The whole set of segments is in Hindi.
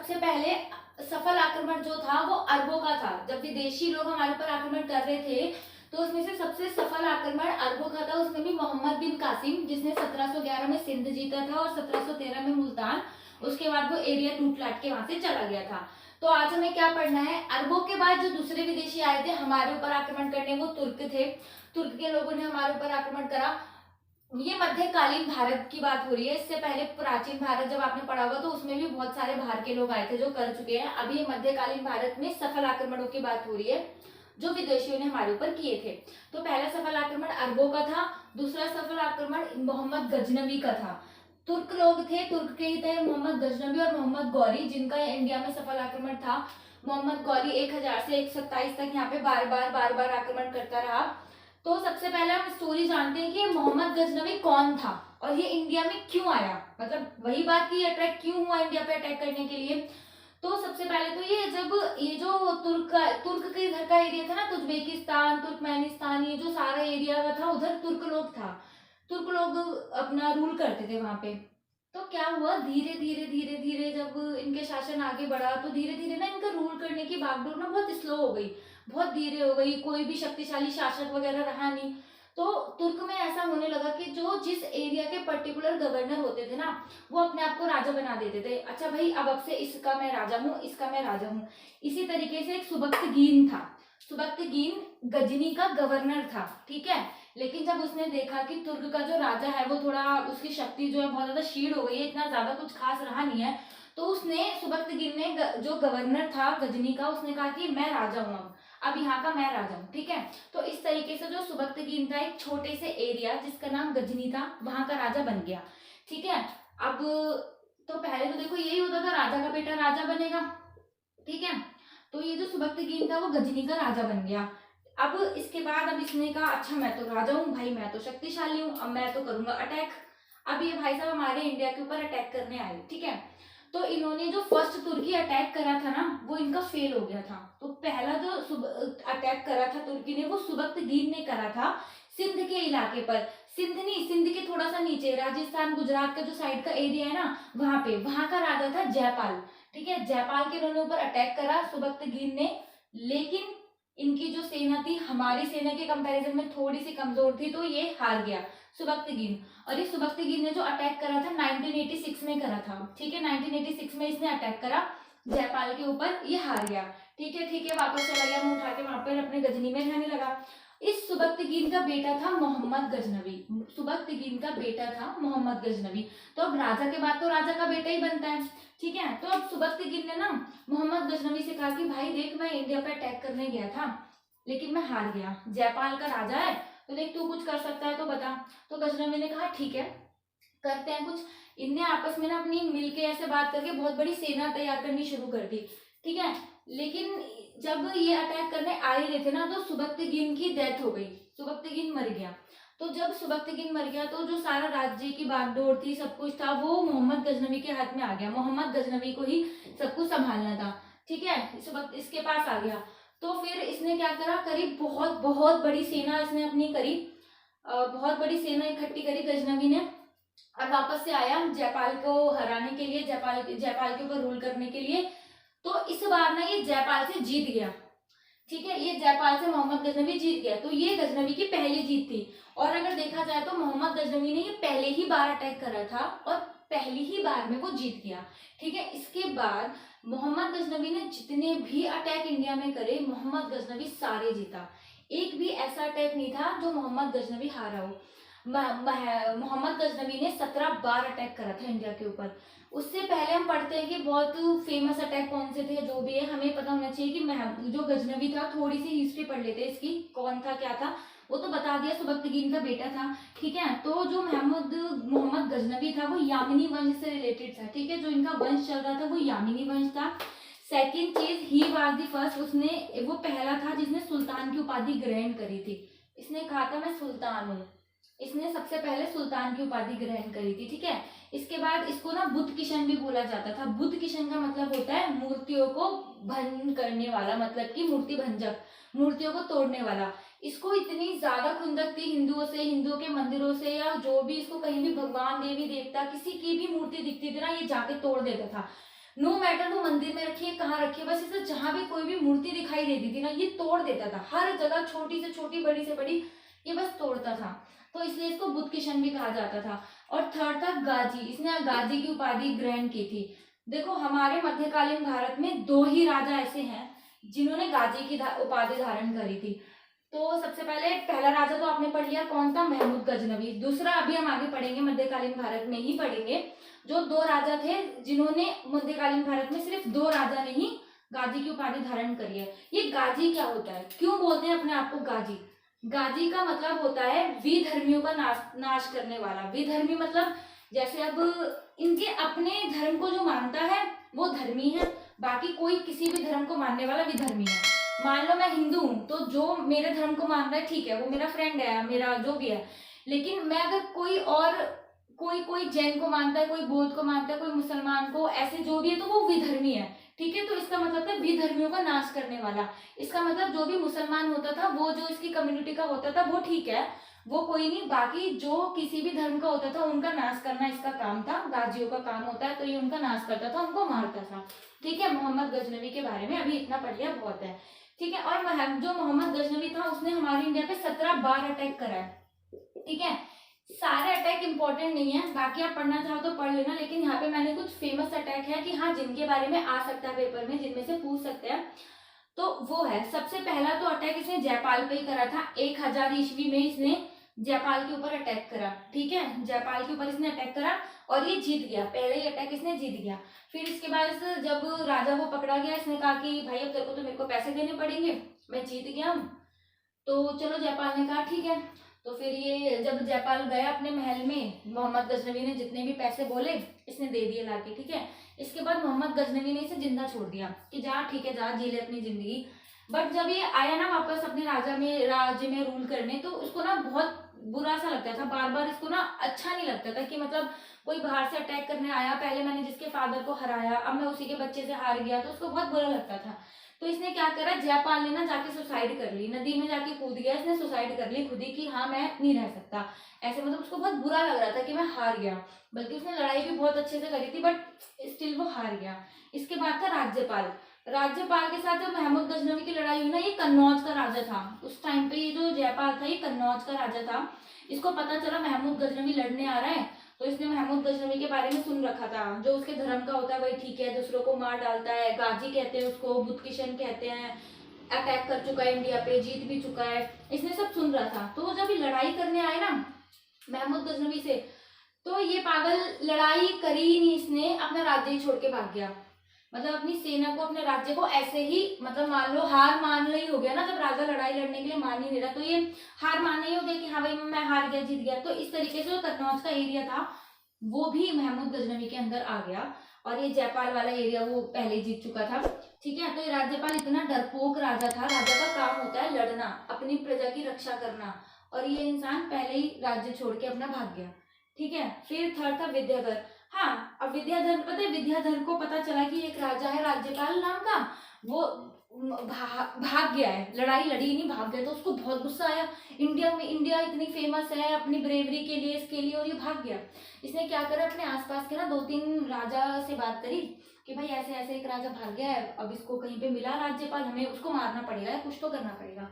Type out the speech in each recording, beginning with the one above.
सबसे पहले सफल आक्रमण जो था वो अरबों का था। जब विदेशी लोग हमारे ऊपर आक्रमण कर रहे थे तो उसमें से सबसे सफल आक्रमण अरबों का था। उसमें भी मोहम्मद बिन कासिम, जिसने 1711 में सिंध जीता था और 1713 में मुल्तान। उसके बाद वो एरिया लूट लाट के वहां से चला गया था। तो आज हमें क्या पढ़ना है, अरबों के बाद जो दूसरे विदेशी आए थे हमारे ऊपर आक्रमण करने, वो तुर्क थे। तुर्क के लोगों ने हमारे ऊपर आक्रमण करा। ये मध्यकालीन भारत की बात हो रही है। इससे पहले प्राचीन भारत जब आपने पढ़ा होगा तो उसमें भी बहुत सारे बाहर के लोग आए थे जो कर चुके हैं। अभी ये मध्यकालीन भारत में सफल आक्रमणों की बात हो रही है जो विदेशियों ने हमारे ऊपर किए थे। तो पहला सफल आक्रमण अरबों का था। दूसरा सफल आक्रमण मोहम्मद गजनवी का था। तुर्क लोग थे, तुर्क के ही थे मोहम्मद गजनवी और मोहम्मद गौरी, जिनका इंडिया में सफल आक्रमण था। मोहम्मद गौरी 1000 से 127 तक यहाँ पे बार बार आक्रमण करता रहा। तो सबसे पहले हम स्टोरी जानते हैं कि मोहम्मद गजनवी कौन था और ये इंडिया में क्यों आया। मतलब वही बात कि अटैक क्यों हुआ इंडिया पे अटैक करने के लिए। तो सबसे पहले तो ये जब ये जो तुर्क के इधर का एरिया था ना, तुर्कमेनिस्तान, तुर्कमेनिस्तान, ये जो सारा एरिया था उधर तुर्क लोग था। तुर्क लोग अपना रूल करते थे वहां पे। तो क्या हुआ, धीरे धीरे धीरे धीरे जब इनके शासन आगे बढ़ा तो धीरे धीरे ना इनका रूल करने की बागडोर ना बहुत स्लो हो गई, बहुत धीरे हो गई। कोई भी शक्तिशाली शासक वगैरह रहा नहीं। तो तुर्क में ऐसा होने लगा कि जो जिस एरिया के पर्टिकुलर गवर्नर होते थे ना, वो अपने आप को राजा बना देते थे। अच्छा भाई, अब से इसका मैं राजा हूँ, इसका मैं राजा हूँ। इसी तरीके से एक सुबक्तगीन था। सुबक्तगीन गजनी का गवर्नर था, ठीक है। लेकिन जब उसने देखा कि तुर्क का जो राजा है वो थोड़ा, उसकी शक्ति जो है बहुत ज्यादा क्षीण हो गई है, इतना ज्यादा कुछ खास रहा नहीं है, तो उसने सुबक्तगीन ने जो गवर्नर था गजनी का, उसने कहा कि मैं राजा हूँ, अब यहाँ का मैं राजा हूँ, ठीक है। तो इस तरीके से जो सुबक्तगीन था, एक छोटे से एरिया जिसका नाम गजनी था, वहां का राजा बन गया, ठीक है। अब तो पहले तो देखो यही होता था, राजा का बेटा राजा बनेगा, ठीक है। तो ये जो सुबक्तगीन था वो गजनी का राजा बन गया। अब इसके बाद अब इसने कहा अच्छा मैं तो राजा हूँ भाई, मैं तो शक्तिशाली हूँ, अब मैं तो करूंगा अटैक। अब ये भाई साहब हमारे इंडिया के ऊपर अटैक करने आए, ठीक है। तो इन्होंने जो फर्स्ट तुर्की अटैक करा था ना, वो इनका फेल हो गया था। तो पहला जो अटैक करा था तुर्की ने, वो सुबक्तगीन ने करा था सिंध के इलाके पर। सिंध नहीं, सिंध के थोड़ा सा नीचे राजस्थान गुजरात का जो साइड का एरिया है ना, वहां पे, वहां का राजा था जयपाल, ठीक है। जयपाल के इन्होंने ऊपर अटैक करा सुबक्तगीन ने। लेकिन इनकी जो सेना थी हमारी सेना के कंपैरिजन में थोड़ी सी कमजोर थी, तो ये हार गया सुबक्तगीन। और ये सुबक्तगीन ने जो अटैक करा था 1986 में करा था, ठीक है। 1986 में इसने अटैक करा जयपाल के ऊपर, ये हार गया, ठीक है, ठीक है। वापस चला गया मुंह उठा के, वहां पर अपने गजनी में रहने लगा। इस सुबक्तगीन का बेटा था मोहम्मद गजनवी। सुबक्तगीन का बेटा था मोहम्मद गजनवी। तो अब राजा के बाद तो राजा का बेटा ही बनता है, ठीक है। तो अब सुबक्तगीन ने ना मोहम्मद गजनवी से कहा कि भाई देख, मैं इंडिया पे अटैक करने गया था लेकिन मैं हार गया, जयपाल का राजा है, तो देख तू कुछ कर सकता है तो बता। तो गजनवी ने कहा ठीक है, करते हैं कुछ। इनने आपस में ना अपनी मिलके ऐसे बात करके बहुत बड़ी सेना तैयार करनी शुरू कर दी, ठीक है। लेकिन जब ये अटैक करने आ ही रहे थे ना, तो सुबक्तगीन की डेथ हो गई, सुबक्तगीन मर गया। तो जब सुबक्तगीन मर गया तो जो सारा राज्य की बागडोर थी, सब कुछ था, वो मोहम्मद गजनवी के हाथ में आ गया। मोहम्मद गजनवी को ही सब कुछ संभालना था, ठीक है, इसके पास आ गया। तो फिर इसने क्या करा, करीब बहुत बहुत बड़ी सेना इसने अपनी करी, बहुत बड़ी सेना इकट्ठी करी गजनवी ने, और वापस से आया जयपाल को हराने के लिए, जयपाल के ऊपर रूल करने के लिए। तो इस बार ना ये जयपाल से जीत गया, ठीक है। ये जयपाल से मोहम्मद गजनवी जीत गया। तो ये गजनवी की पहली जीत थी। और अगर देखा जाए तो मोहम्मद गजनवी ने ये पहले ही बार अटैक करा था और पहली ही बार में वो जीत गया, ठीक है। इसके बाद मोहम्मद गजनवी ने जितने भी अटैक इंडिया में करे, मोहम्मद गजनवी सारे जीता। एक भी ऐसा अटैक नहीं था जो मोहम्मद गजनवी हारा हो। मोहम्मद गजनवी ने 17 बार अटैक करा था इंडिया के ऊपर। उससे पहले हम पढ़ते हैं कि बहुत फेमस अटैक कौन से थे, जो भी है हमें पता होना चाहिए कि जो गजनवी था, थोड़ी सी हिस्ट्री पढ़ लेते हैं इसकी, कौन था क्या था। वो तो बता दिया, सुबक्तगीन का बेटा था, ठीक है। तो जो मोहम्मद गजनवी था वो यामिनी वंश से रिलेटेड था, ठीक है। जो इनका वंश चल रहा था वो यामिनी वंश था। सेकेंड चीज, ही वाज द फर्स्ट, वो पहला था जिसने सुल्तान की उपाधि ग्रहण करी थी। इसने कहा था मैं सुल्तान हूँ, इसने सबसे पहले सुल्तान की उपाधि ग्रहण करी थी, ठीक है। इसके बाद इसको ना बुद्ध किशन भी बोला जाता था। बुद्ध किशन का मतलब होता है मूर्तियों को भंग करने वाला, मतलब कि मूर्ति भंजक, मूर्तियों को तोड़ने वाला। इसको इतनी ज्यादा खुंदक थी हिंदुओं से, हिंदुओं के मंदिरों से, या जो भी इसको कहीं भी भगवान देवी देवता किसी की भी मूर्ति दिखती थी ना, ये जाके तोड़ देता था। नो मैटर वो मंदिर में रखी है कहाँ रखी है, बस इसे जहां भी कोई भी मूर्ति दिखाई देती थी ना ये तोड़ देता था, हर जगह छोटी से छोटी बड़ी से बड़ी ये बस तोड़ता था। तो इसलिए इसको बुद्ध किशन भी कहा जाता था। और थर्ड था गाजी, इसने गाजी की उपाधि ग्रहण की थी। देखो हमारे मध्यकालीन भारत में दो ही राजा ऐसे हैं जिन्होंने गाजी की उपाधि धारण करी थी। तो सबसे पहले पहला राजा तो आपने पढ़ लिया कौन था, महमूद गजनवी। दूसरा अभी हम आगे पढ़ेंगे, मध्यकालीन भारत में ही पढ़ेंगे, जो दो राजा थे जिन्होंने मध्यकालीन भारत में सिर्फ दो राजा ने ही गाजी की उपाधि धारण करी है। ये गाजी क्या होता है, क्यों बोलते हैं अपने आप को गाजी? गाजी का मतलब होता है विधर्मियों का नाश करने वाला। विधर्मी मतलब जैसे अब इनके अपने धर्म को जो मानता है वो धर्मी है, बाकी कोई किसी भी धर्म को मानने वाला विधर्मी है। मान लो मैं हिंदू हूँ तो जो मेरे धर्म को मान रहा है ठीक है, वो मेरा फ्रेंड है, मेरा जो भी है। लेकिन मैं अगर कोई और कोई जैन को मानता है, कोई बौद्ध को मानता है, कोई मुसलमान को, ऐसे जो भी है तो वो विधर्मी है। ठीक है, तो इसका मतलब है विधर्मियों का नाश करने वाला। इसका मतलब जो भी मुसलमान होता था वो जो इसकी कम्युनिटी का होता था वो ठीक है, वो कोई नहीं, बाकी जो किसी भी धर्म का होता था उनका नाश करना इसका काम था, गाजियों का काम होता है। तो ये उनका नाश करता था, उनको मारता था। ठीक है, मोहम्मद गजनवी के बारे में अभी इतना पढ़ लिया, बहुत है। ठीक है, और जो मोहम्मद गजनवी था उसने हमारे इंडिया पे 17 बार अटैक करा है। ठीक है, सारे अटैक इंपॉर्टेंट नहीं है, बाकी आप पढ़ना चाहो तो पढ़ लेना, लेकिन यहाँ पे मैंने कुछ फेमस अटैक है कि हाँ जिनके बारे में आ सकता है पेपर में, जिनमें से पूछ सकते हैं, तो वो है। सबसे पहला तो अटैक इसने जयपाल पे ही करा था। 1000 ईस्वी में इसने जयपाल के ऊपर अटैक करा। ठीक है, जयपाल के ऊपर इसने अटैक करा और ये जीत गया, पहले ही अटैक इसने जीत गया। फिर इसके बाद जब राजा को पकड़ा गया, इसने कहा कि भाई अब तेरे को तो मेरे को पैसे देने पड़ेंगे, मैं जीत गया हूँ। तो चलो जयपाल ने कहा ठीक है। तो फिर ये जब जयपाल गया अपने महल में, मोहम्मद गजनवी ने जितने भी पैसे बोले इसने दे दिए लाके। ठीक है, इसके बाद मोहम्मद गजनवी ने इसे जिंदा छोड़ दिया कि जा ठीक है जा जी ले अपनी जिंदगी। बट जब ये आया ना वापस अपने राज्य में रूल करने, तो उसको ना बहुत बुरा सा लगता था, बार बार इसको ना अच्छा नहीं लगता था कि मतलब कोई बाहर से अटैक करने आया, पहले मैंने जिसके फादर को हराया अब मैं उसी के बच्चे से हार गया, तो उसको बहुत बुरा लगता था। तो इसने क्या करा, जयपाल ने ना जाके सुसाइड कर ली, नदी में जाके कूद गया, इसने सुसाइड कर ली खुद ही कि हाँ मैं नहीं रह सकता ऐसे, मतलब उसको बहुत बुरा लग रहा था कि मैं हार गया। बल्कि उसने लड़ाई भी बहुत अच्छे से करी थी बट स्टिल वो हार गया। इसके बाद था राज्यपाल। राज्यपाल के साथ जब महमूद गजनवी की लड़ाई हुई ना, ये कन्नौज का राजा था उस टाइम पे। ये जो जयपाल था ये कन्नौज का राजा था। इसको पता चला महमूद गजनवी लड़ने आ रहा है, तो इसने महमूद गजनवी के बारे में सुन रखा था, जो उसके धर्म का होता है वही ठीक है, दूसरों को मार डालता है, गाजी कहते हैं उसको, बुद्ध किशन कहते हैं, अटैक कर चुका है इंडिया पे, जीत भी चुका है, इसने सब सुन रहा था। तो जब ये लड़ाई करने आए ना महमूद गजनवी से, तो ये पागल लड़ाई करी ही नहीं, इसने अपना राज्य ही छोड़ के भाग गया। मतलब अपनी सेना को, अपने राज्य को ऐसे ही, मतलब मान लो हार मान ही हो गया ना, जब राजा लड़ाई लड़ने के लिए मान ही नहीं रहा, तो ये हार मान ही हो गया कि हाँ भाई मैं हार गया जीत गया। तो इस तरीके से जो कन्नौज का एरिया था वो भी महमूद गजनवी के अंदर आ गया, और ये जयपाल वाला एरिया वो पहले जीत चुका था। ठीक है, तो ये राज्यपाल इतना डरपोक राजा था, राजा का काम होता है लड़ना, अपनी प्रजा की रक्षा करना, और ये इंसान पहले ही राज्य छोड़ के अपना भाग गया। ठीक है, फिर थर्ड था विद्याधर। हाँ, अब विद्याधर पता है, विद्याधर को पता चला कि एक राजा है राज्यपाल नाम का, वो भाग गया है, लड़ाई लड़ी नहीं भाग गया, तो उसको बहुत गुस्सा आया। इंडिया इतनी फेमस है अपनी ब्रेवरी के लिए, इसके लिए, और ये भाग गया। इसने क्या करा, अपने आसपास के ना 2-3 राजा से बात करी कि भाई ऐसे ऐसे एक राजा भाग गया है, अब इसको कहीं पे मिला राज्यपाल, हमें उसको मारना पड़ेगा, कुछ तो करना पड़ेगा।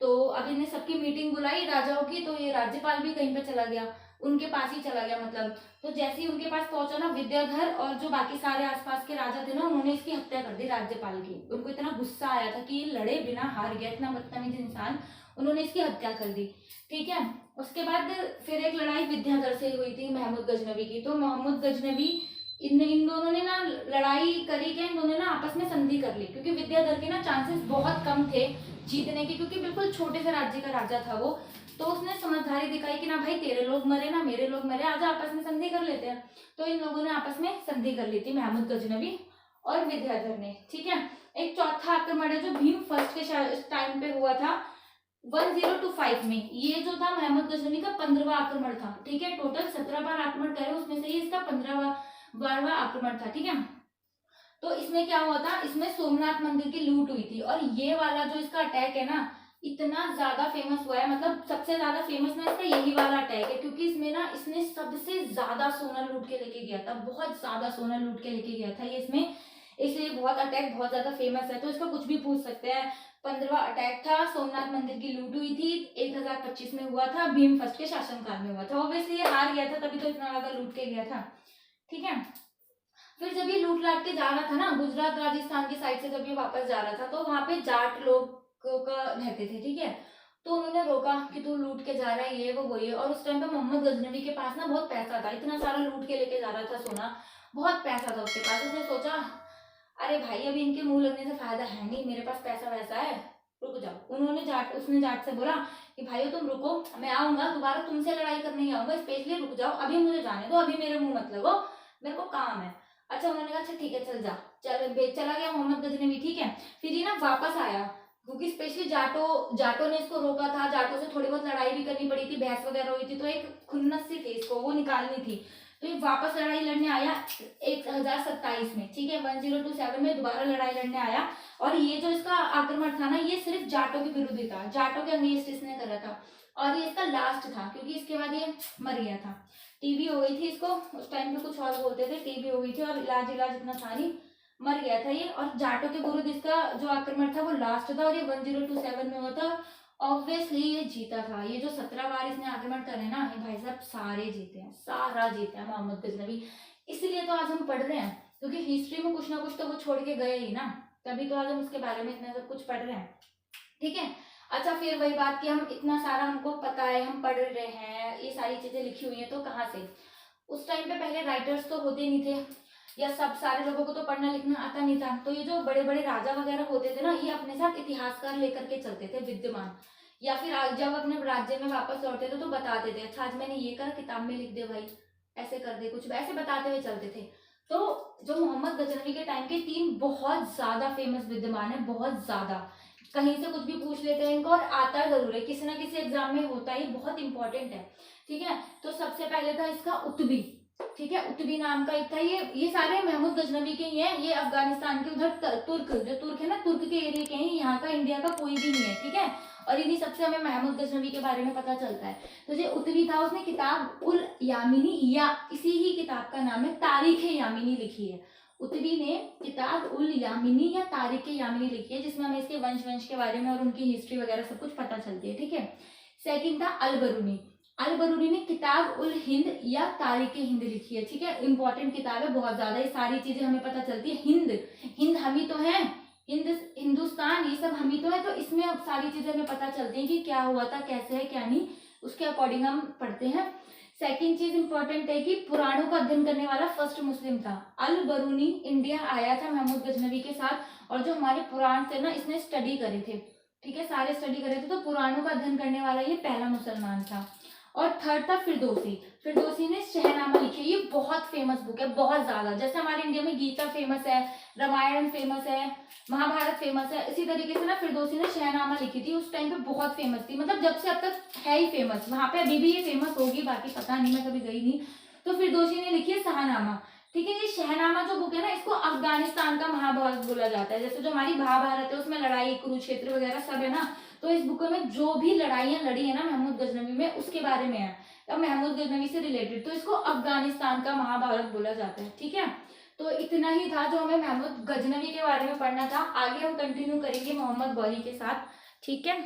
तो अब इन्हें सबकी मीटिंग बुलाई राजाओं की, तो ये राज्यपाल भी कहीं पे चला गया, उनके पास ही चला गया मतलब। तो जैसे ही उनके पास पहुंचा ना, विद्याधर और जो बाकी सारे आसपास के राजा थे ना, उन्होंने इसकी हत्या कर दी राज्यपाल की। उनको इतना गुस्सा आया था कि ये लड़े बिना हार गया, इतना बदतमीज इंसान, उन्होंने इसकी हत्या कर दी। ठीक है, उसके बाद फिर एक लड़ाई विद्याधर से हुई थी महमूद गजनवी की। तो महमूद गजनवी इन दोनों ने ना लड़ाई करी के, इन दोनों ने ना आपस में संधि कर ली, क्योंकि विद्याधर के ना चांसेस बहुत कम थे जीतने के, क्योंकि बिल्कुल छोटे से राज्य का राजा था वो। तो उसने समझदारी दिखाई कि ना भाई तेरे लोग मरे ना मेरे लोग मरे, आज आपस में संधि कर लेते हैं। तो इन लोगों ने आपस में संधि कर ली थी, महमूद गजनवी और विद्याधर ने। ठीक है, एक चौथा आक्रमण है जो भीम फर्स्ट के टाइम पे हुआ था 1025 में। ये जो था महमूद गजनवी का 15वां आक्रमण था। ठीक है, टोटल 17 बार आक्रमण करे, उसमें से ये इसका 12वां आक्रमण था। ठीक है, तो इसमें क्या हुआ था, इसमें सोमनाथ मंदिर की लूट हुई थी, और ये वाला जो इसका अटैक है ना, इतना ज्यादा फेमस हुआ है, मतलब सबसे ज्यादा फेमस ना इसका यही वाला अटैक है, क्योंकि इसमें ना इसने सबसे ज्यादा सोना लूट के लेके गया था, बहुत ज्यादा सोना लूट के लेके गया था ये इसमें, इसलिए बहुत अटैक बहुत ज्यादा फेमस है। तो इसका कुछ भी पूछ सकते हैं। 15वां अटैक था, सोमनाथ मंदिर की लूट हुई थी, 1025 में हुआ था, भीम फर्स्ट के शासनकाल में हुआ था। ऑब्वियसली ये हार गया था, तभी तो इतना ज्यादा लूट के गया था। ठीक है, फिर जब ये लूट लाट के जा रहा था ना, गुजरात राजस्थान की साइड से जब ये वापस जा रहा था, तो वहां पे जाट लोग का रहते थे। ठीक है, तो उन्होंने रोका कि तू लूट के जा रहा है, ये वो ये। और उस टाइम पे मोहम्मद गजनवी के पास ना बहुत पैसा था, इतना सारा लूट के लेके जा रहा था सोना, बहुत पैसा था उसके पास। उसने सोचा अरे भाई अभी इनके मुंह लगने से फायदा है नहीं, मेरे पास पैसा वैसा है, रुक जाओ। उसने जाट से बोला कि भाई तुम रुको, मैं आऊंगा दोबारा, तुमसे लड़ाई करने ही आऊंगा, स्पेशली रुक जाओ, अभी मुझे जाने दो, अभी मेरे मुंह मत लगो, मेरे को काम है। अच्छा, उन्होंने कहा अच्छा ठीक है चल जा। चला गया मोहम्मद गजनवी। ठीक है, फिर ये ना वापस आया, क्योंकि स्पेशली जाटों ने इसको रोका था, जाटों से थोड़ी बहुत लड़ाई भी करनी पड़ी थी, बहस वगैरह हुई थी, तो एक खुन्नस सी थी इसको, वो निकालनी थी। तो ये वापस लड़ाई लड़ने आया 1027 में। ठीक है, 1027 में दोबारा लड़ाई लड़ने आया। और ये जो इसका आक्रमण था ना, ये सिर्फ जाटों के विरुद्ध ही था, जाटों के अगेंस्ट इसने करा था, और ये इसका लास्ट था, क्योंकि इसके बाद ये मर गया था। टीबी हो गई थी इसको, उस टाइम पे कुछ और बोलते थे, टीबी हो गई थी, और इलाज इतना था नहीं, मर गया था ये। और जाटों के विरुद्ध इसका जो आक्रमण था वो लास्ट था, और ये 1027 में हुआ था। ऑब्वियसली ये जीता था। ये जो 17 बार इसने आक्रमण करे ना, ये भाई साहब सारे जीते हैं, सारा जीते हैं मोहम्मद गजनवी। इसीलिए तो आज हम पढ़ रहे हैं, क्योंकि हिस्ट्री में कुछ ना कुछ तो वो छोड़ के गए ही ना, तभी तो आज हम उसके बारे में इतना सब कुछ पढ़ रहे हैं। ठीक है, अच्छा फिर वही बात कि हम इतना सारा हमको पता है, हम पढ़ रहे हैं, ये सारी चीजें लिखी हुई हैं, तो कहाँ से? उस टाइम पे पहले राइटर्स तो होते नहीं थे, या सब सारे लोगों को तो पढ़ना लिखना आता नहीं था, तो ये जो बड़े बड़े राजा वगैरह होते थे ना, ये अपने साथ इतिहासकार लेकर के चलते थे विद्यमान, या फिर जब अपने राज्य में वापस लौटते थे तो बताते थे, अच्छा आज मैंने ये करा, किताब में लिख दे भाई, ऐसे कर दे, कुछ ऐसे बताते हुए चलते थे। तो जो मोहम्मद गजनवी के टाइम के 3 बहुत ज्यादा फेमस विद्यमान है, बहुत ज्यादा, कहीं से कुछ भी पूछ लेते हैं इनको, और आता जरूर है, किसी ना किसी एग्जाम में होता है, बहुत इंपॉर्टेंट है। ठीक है, तो सबसे पहले था इसका उत्बी। ठीक है, उत्बी नाम का एक था, ये सारे महमूद गजनवी के ही हैं, ये अफगानिस्तान के उधर तुर्क जो तुर्क है ना, तुर्क के एरिया के हैं, यहाँ का इंडिया का कोई भी नहीं है। ठीक है, और इन्हीं सबसे हमें महमूद गजनवी के बारे में पता चलता है। तो जो उत्बी था उसने किताब उल यामिनी, या इसी ही किताब का नाम है तारीख यामिनी, लिखी है। उत्बी ने किताब उल यामिनी या तारीख यामिनी लिखी है, जिसमें हमें इसके वंश के बारे में और उनकी हिस्ट्री वगैरह सब कुछ पता चलती है। ठीक है, सेकंड था अल बरूनी। अल बरूनी ने किताब उल हिंद या तारीख हिंद लिखी है। ठीक है, इंपॉर्टेंट किताब है बहुत ज्यादा, ये सारी चीजें हमें पता चलती है। हिंद हम ही तो हैं, हिंदुस्तान ये सब हम ही तो है, तो इसमें अब सारी चीजें हमें पता चलती हैं कि क्या हुआ था, कैसे है क्या नहीं, उसके अकॉर्डिंग हम पढ़ते हैं। सेकंड चीज इंपॉर्टेंट है कि पुराणों का अध्ययन करने वाला फर्स्ट मुस्लिम था। अल बरूनी इंडिया आया था महमूद गजनवी के साथ, और जो हमारे पुराण थे ना, इसने स्टडी करे थे। ठीक है, सारे स्टडी करे थे, तो पुराणों का अध्ययन करने वाला ये पहला मुसलमान था। और थर्ड था फिरदौसी ने शहनामा लिखी है, ये बहुत फेमस बुक है, बहुत ज्यादा। जैसे हमारे इंडिया में गीता फेमस है, रामायण फेमस है, महाभारत फेमस है, इसी तरीके से ना फिरदौसी ने शहनामा लिखी थी, उस टाइम पे बहुत फेमस थी, मतलब जब से अब तक है ही फेमस, वहां पे अभी भी ये फेमस होगी, बाकी पता नहीं, मैं कभी गई नहीं। तो फिरदौसी ने लिखी है शाहनामा। ठीक है, ये शहनामा जो बुक है ना, इसको अफगानिस्तान का महाभारत बोला जाता है। जैसे जो हमारी महाभारत है उसमें लड़ाई, कुरुक्षेत्र वगैरह सब है ना, तो इस बुक में जो भी लड़ाइयां लड़ी है ना महमूद गजनवी में, उसके बारे में है, अब महमूद गजनवी से रिलेटेड, तो इसको अफगानिस्तान का महाभारत बोला जाता है। ठीक है, तो इतना ही था जो हमें महमूद गजनवी के बारे में पढ़ना था। आगे हम कंटिन्यू करेंगे मोहम्मद गौरी के साथ। ठीक है।